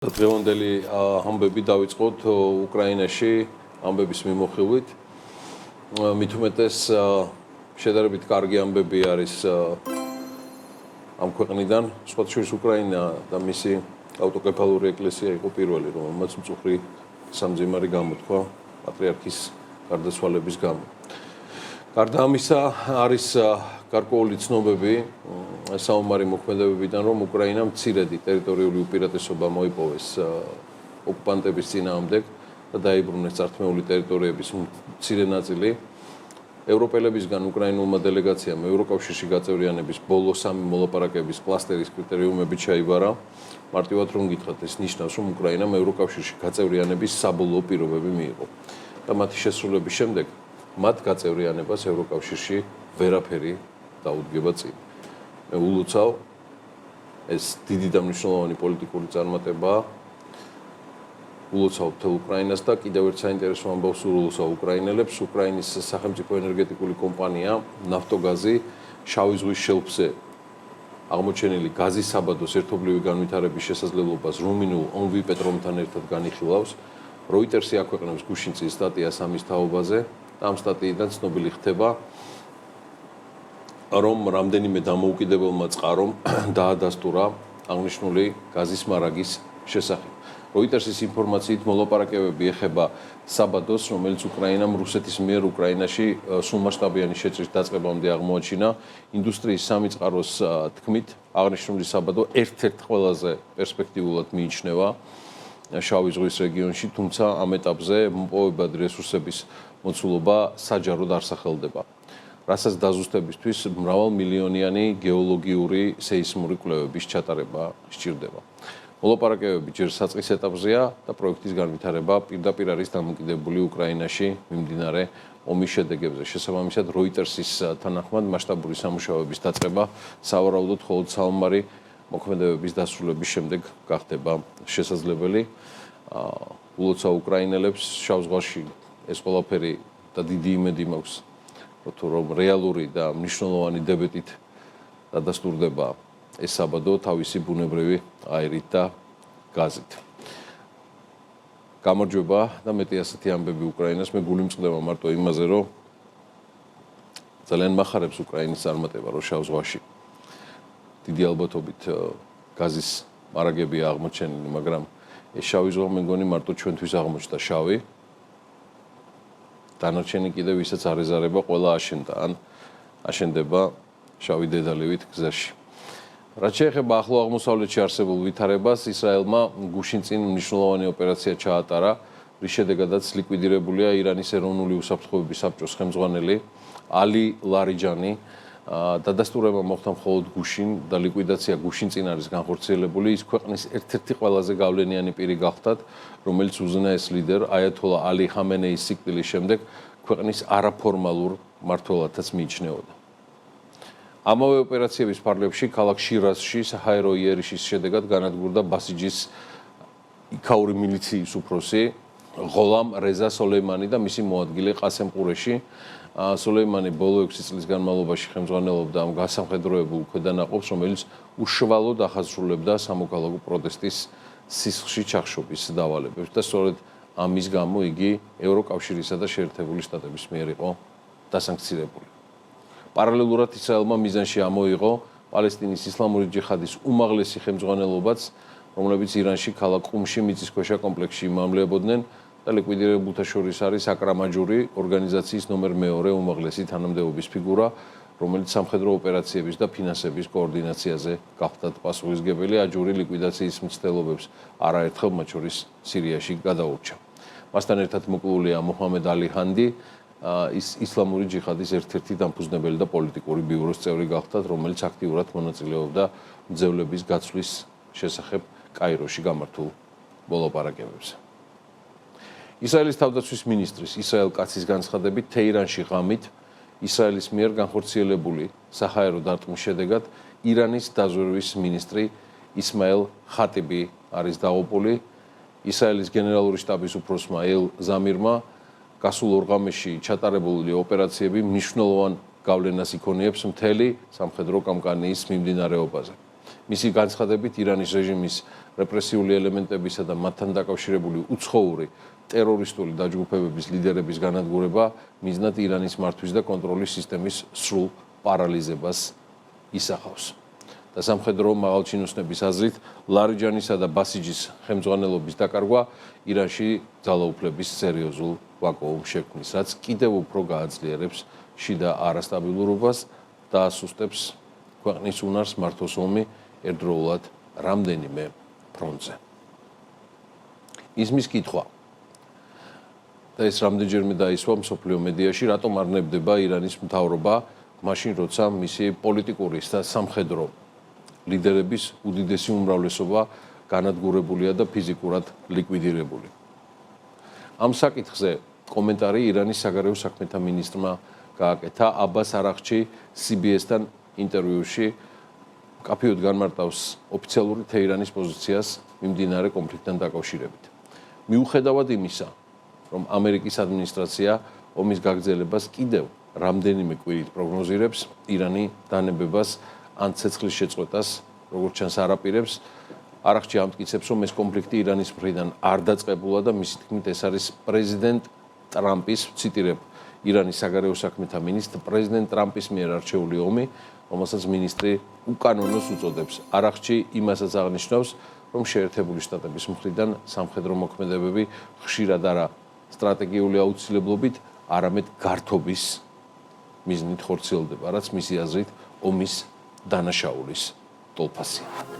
დღევანდელი ამბები დავიწყოთ უკრაინაში ამბების მიმოხილვით. მით უმეტეს შედარებით კარგი ამბები არის ამ ქვეყნიდან, სხვათა შორის უკრაინა და მისი ავტოკეფალური ეკლესია იყო პირველი, რომელმაც მწუხრი სამძიმარი გამოთქვა პატრიარქის გარდაცვალების გამო. გარდა ამისა არის გარკვეული ცნობები საომარი მოქმედებებიდან, რომ უკრაინამ მცირედი ტერიტორიული უპირატესობა მოიპოვეს ოკუპანტების წინააღმდეგ და დაიბრუნეს წართმეული ტერიტორიების მცირე ნაწილი. ევროპელებისგან უკრაინულმა დელეგაციამ ევროკავშირში გაწევრიანების ბოლო სამი მოლაპარაკების კლასტერის კრიტერიუმებით ჩაიბარა. მარტივად რომ გითხრათ, ეს ნიშნავს, რომ უკრაინამ ევროკავშირში გაწევრიანების საბოლოო პირობები მიიღო და მათი შესრულების შემდეგ მათ გაწევრიანებას ევროკავშირში ვერაფერი დაუდგება წინ. მე ულოცავ, ეს დიდი და მნიშვნელოვანი პოლიტიკური წარმატებაა. ულოცავ მთელ უკრაინას და კიდევ ერთ საინტერესო ამბავს ულოცავ უკრაინელებს. უკრაინის სახელმწიფო ენერგეტიკული კომპანია ნავტოგაზი შავი ზღვის შელფზე აღმოჩენილი გაზის საბადოს ერთობლივი განვითარების შესაძლებლობას რუმინულ ონვი პეტრომთან ერთად განიხილავს. როიტერსი აქვეყნებს გუშინ წინ სტატიას ამის თაობაზე და ამ სტატიიდან ცნობილი ხდება, რომ რამდენიმე დამოუკიდებელმა წყარომ დაადასტურა აღნიშნული გაზის მარაგის შესახებ. როიტერსის ინფორმაციით მოლაპარაკებები ეხება საბადოს, რომელიც უკრაინამ რუსეთის მიერ უკრაინაში სრულმასშტაბიანი შეჭრის დაწყებამდე აღმოაჩინა. ინდუსტრიის სამი წყაროს თქმით, აღნიშნული საბადო ერთ-ერთ ყველაზე პერსპექტიულად მიიჩნევა შავი ზღვის რეგიონში, თუმცა ამ ეტაპზე მოპოვებადი რესურსების მოცულობა საჯაროდ არ სახელდება, რასაც დაზუსტებისთვის მრავალმილიონიანი გეოლოგიური სეისმური კვლევების ჩატარება სჭირდება. მოლაპარაკებები ჯერ საწყის ეტაპზეა და პროექტის განვითარება პირდაპირ არის დამოკიდებული უკრაინაში მიმდინარე ომის შედეგებზე. შესაბამისად, როიტერსის თანახმად მასშტაბური სამუშაოების დაწყება სავარაუდოდ მხოლოდ საომარი მოქმედებების დასრულების შემდეგ გახდება შესაძლებელი. ულოცავ უკრაინელებს შავ ზღვაში ეს ყველაფერი და დიდი იმედი მაქვს, რომ რეალური და მნიშვნელოვანი დებეტით დადასტურდება ეს საბადო თავისი ბუნებრივი აირით და გაზით. გამარჯვება და მეტი ასეთი ამბები უკრაინას. მე გული მწყდება მარტო იმაზე, რომ ძალიან მახარებს უკრაინის წარმატება, რომ შავ ზღვაში დიდი ალბათობით გაზის მარაგებია აღმოჩენილი, მაგრამ ეს შავი ზღვა მე მგონი მარტო ჩვენთვის აღმოჩნდა შავი. დანარჩენი კიდევ ვისაც არ ეზარება, ყველა აშენდა ან აშენდება შავი დედალივით გზაში. რაც შეეხება ახლო აღმოსავლეთში არსებულ ვითარებას, ისრაელმა გუშინ წინ მნიშვნელოვანი ოპერაცია ჩაატარა, რის შედეგადაც ლიკვიდირებულია ირანის ეროვნული უსაფრთხოების საბჭოს ხელმძღვანელი ალი ლარიჯანი. დადასტურება მოხდა მხოლოდ გუშინ და ლიკვიდაცია გუშინ წინ არის განხორციელებული. ის ქვეყნის ერთ-ერთი ყველაზე გავლენიანი პირი გახდათ, რომელიც უზენაეს ლიდერ აიათოლა ალი ხამენეის სიკვდილის შემდეგ ქვეყნის არაფორმალურ მმართველადაც მიიჩნეოდა. ამავე ოპერაციების ფარგლებში ქალაქ შირაზში საჰაერო იერიშის შედეგად განადგურდა ბასიჯის იქაური მილიციის უფროსი ღოლამ რეზა სოლეიმანი და მისი მოადგილე ყასემ ყურეში. სოლეიმანი ბოლო 6 წლის განმავლობაში ხელმძღვანელობდა ამ გასამხედროებულ ქვედანაყოფს, რომელიც უშუალოდ ახასრულებდა სამოქალაქო პროტესტის სისხლში ჩახშობის დავალებებს და სწორედ ამის გამო იგი ევროკავშირისა და შეერთებული შტატების მიერ იყო დასანქცირებული. პარალელურად ისრაელმა მიზანში ამოიღო პალესტინის ისლამური ჯიჰადის უმაღლესი ხელმძღვანელობაც, რომლებიც ირანში ქალაქ ყუმში მიწისქვეშა კომპლექსში იმამლებოდნენ და ლიკვიდირებულთა შორის არის აკრამაჯური, ორგანიზაციის ნომერ მეორე უმაღლესი თანამდებობის ფიგურა, რომელიც სამხედრო ოპერაციების და ფინანსების კოორდინაციაზე გახდათ პასუხისმგებელი. აჯური ლიკვიდაციის მცდელობებს არაერთხელ, მათ შორის სირიაში გადაურჩა. მასთან ერთად მოკლულია მოჰამედ ალი ჰანდი, ისლამური ჯიჰადის ერთ-ერთი დამფუძნებელი და პოლიტიკური ბიუროს წევრი გახდათ, რომელიც აქტიურად მონაწილეობდა მძევლების გაცვლის შესახებ კაიროში გამართულ მოლაპარაკებებზე. ისრაელის თავდაცვის მინისტრის ისრაელ კაცის განცხადებით, თეირანში ღამით ისრაელის მიერ განხორციელებული საჰაერო დარტყმის შედეგად ირანის დაზვერვის მინისტრი ისმაელ ხატიბი არის დაღუპული. ისრაელის გენერალური შტაბის უფროსმა ელ ზამირმა გასულ ორ-ღამეში ჩატარებული ოპერაციები მნიშვნელოვან გავლენას იქონიებს მთელი სამხედრო კამპანიის მიმდინარეობაზე. მისი განცხადებით ირანის რეჟიმის რეპრესიული ელემენტებისა და მათთან დაკავშირებული უცხოური ტერორისტული დაჯგუფებების ლიდერების განადგურება მიზნად ირანის მართვის და კონტროლის სისტემის სრულ პარალიზებას ისახავს. და სამხედრო მაღალჩინოსნების აზრით ლარიჯანისა და ბასიჯის ხელმძღვანელობის დაკარგვა ირანში ძალაუფლების სერიოზულ ვაკუუმს შექმნის, რაც კიდევ უფრო გააძლიერებს შიდა არასტაბილურობას და ასუსტებს ქვეყნის უნარს მართოს ომი ერთდროულად რამდენიმე ფრონტზე. ისმის კითხვა და ეს რამდენჯერმე დაისვა მსოფლიო მედიაში, რატომ არ ნებდება ირანის მთავრობა მაშინ, როცა მისი პოლიტიკური და სამხედრო ლიდერების უდიდესი უმრავლესობა განადგურებულია და ფიზიკურად ლიკვიდირებული. ამ საკითხზე კომენტარი ირანის საგარეო საქმეთა მინისტრმა გააკეთა აბას არაღჩი CBS-თან ინტერვიუში კაფეოდ განმარტავს ოფიციალური თეირანის პოზიციას მიმდინარე კონფლიქტთან დაკავშირებით. მიუხედავად იმისა, რომ ამერიკის ადმინისტრაცია ომის გაგრძელებას კიდევ რამდენიმე კვირით პროგნოზირებს, ირანი დანებებას ან ცეცხლის შეწყვეტას, როგორც ჩანს, არაპირებს. არაღჩი ამტკიცებს, რომ ეს კონფლიქტი ირანის მხრიდან არ დაწყებულა და მისი თქმით ეს არის პრეზიდენტ ტრამპის, ვციტირებ, ირანის საგარეო საქმეთა მინისტრ პრეზიდენტ ტრამპის მიერ არჩეული ომი, რომელსაც მინისტრი უკანონოს უწოდებს. არაღჩი იმასაც აღნიშნავს, რომ შეერთებული შტატების მხრიდან სამხედრო მოქმედებები ხშირად არა სტრატეგიული აუცილებლობით, არამედ გართობის მიზნით ხორციელდება, რაც მისი აზრით ომის დანაშაულის ტოლფასია.